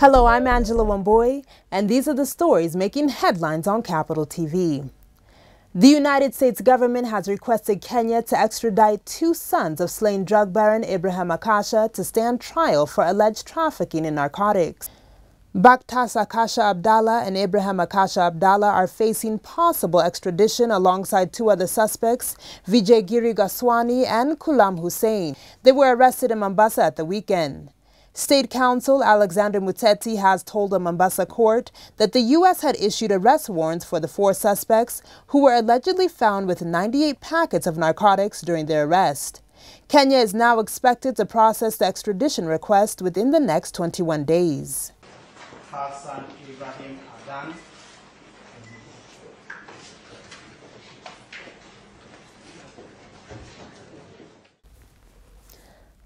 Hello, I'm Angela Wamboy, and these are the stories making headlines on Capital TV. The United States government has requested Kenya to extradite two sons of slain drug baron Abraham Akasha to stand trial for alleged trafficking in narcotics. Baktas Akasha Abdallah and Abraham Akasha Abdallah are facing possible extradition alongside two other suspects, Vijay Giri Gaswani and Kulam Hussein. They were arrested in Mombasa at the weekend. State Counsel Alexander Muteti has told a Mombasa court that the U.S. had issued arrest warrants for the four suspects who were allegedly found with 98 packets of narcotics during their arrest. Kenya is now expected to process the extradition request within the next 21 days.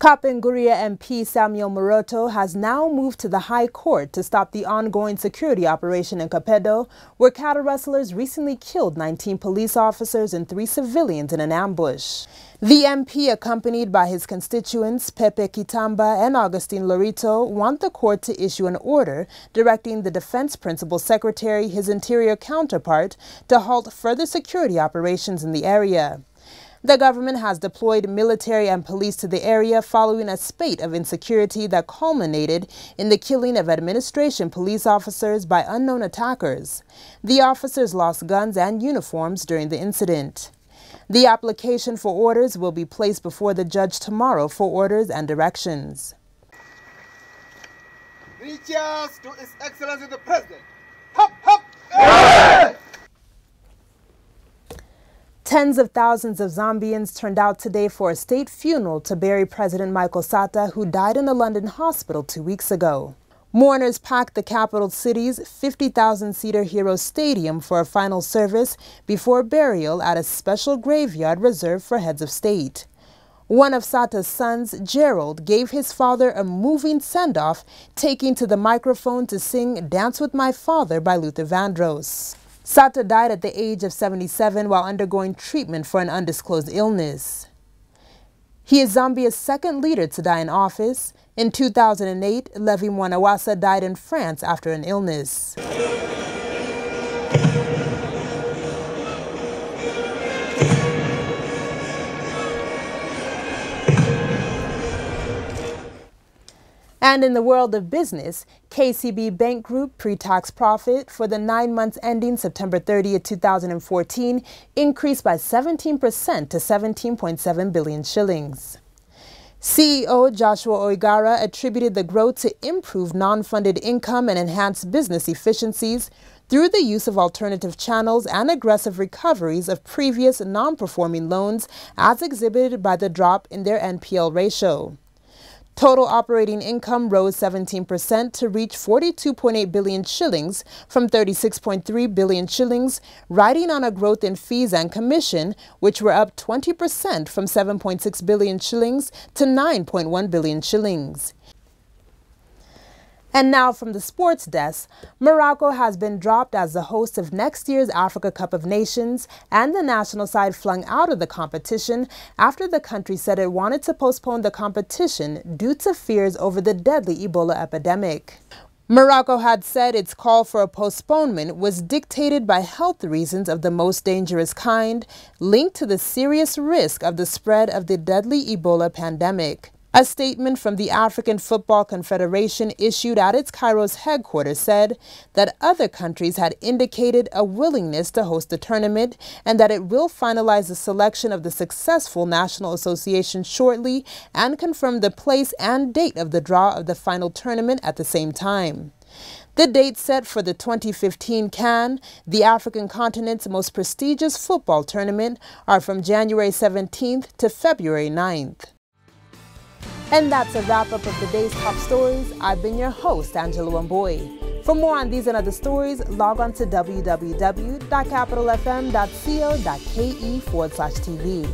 Kapenguria MP Samuel Moroto has now moved to the High Court to stop the ongoing security operation in Kapedo, where cattle rustlers recently killed 19 police officers and 3 civilians in an ambush. The MP, accompanied by his constituents Pepe Kitamba and Augustine Lorito, want the court to issue an order directing the Defense Principal Secretary, his interior counterpart, to halt further security operations in the area. The government has deployed military and police to the area following a spate of insecurity that culminated in the killing of administration police officers by unknown attackers. The officers lost guns and uniforms during the incident. The application for orders will be placed before the judge tomorrow for orders and directions. Reaches to His Excellency the President. Hop, hop! Yeah! Tens of thousands of Zambians turned out today for a state funeral to bury President Michael Sata, who died in a London hospital 2 weeks ago. Mourners packed the capital city's 50,000-seater Hero Stadium for a final service before burial at a special graveyard reserved for heads of state. One of Sata's sons, Gerald, gave his father a moving send-off, taking to the microphone to sing Dance with My Father by Luther Vandross. Sata died at the age of 77 while undergoing treatment for an undisclosed illness. He is Zambia's second leader to die in office. In 2008, Levi Mwanawasa died in France after an illness. And in the world of business, KCB Bank Group pre-tax profit for the 9 months ending September 30, 2014 increased by 17% to 17.7 billion shillings. CEO Joshua Oigara attributed the growth to improved non-funded income and enhanced business efficiencies through the use of alternative channels and aggressive recoveries of previous non-performing loans, as exhibited by the drop in their NPL ratio. Total operating income rose 17% to reach 42.8 billion shillings from 36.3 billion shillings, riding on a growth in fees and commission, which were up 20% from 7.6 billion shillings to 9.1 billion shillings. And now from the sports desk, Morocco has been dropped as the host of next year's Africa Cup of Nations, and the national side flung out of the competition after the country said it wanted to postpone the competition due to fears over the deadly Ebola epidemic. Morocco had said its call for a postponement was dictated by health reasons of the most dangerous kind, linked to the serious risk of the spread of the deadly Ebola pandemic. A statement from the African Football Confederation issued at its Cairo's headquarters said that other countries had indicated a willingness to host the tournament and that it will finalize the selection of the successful national association shortly and confirm the place and date of the draw of the final tournament at the same time. The dates set for the 2015 CAN, the African continent's most prestigious football tournament, are from January 17th to February 9th. And that's a wrap-up of the day's top stories. I've been your host, Angela Wamboy. For more on these and other stories, log on to www.capitalfm.co.ke/TV.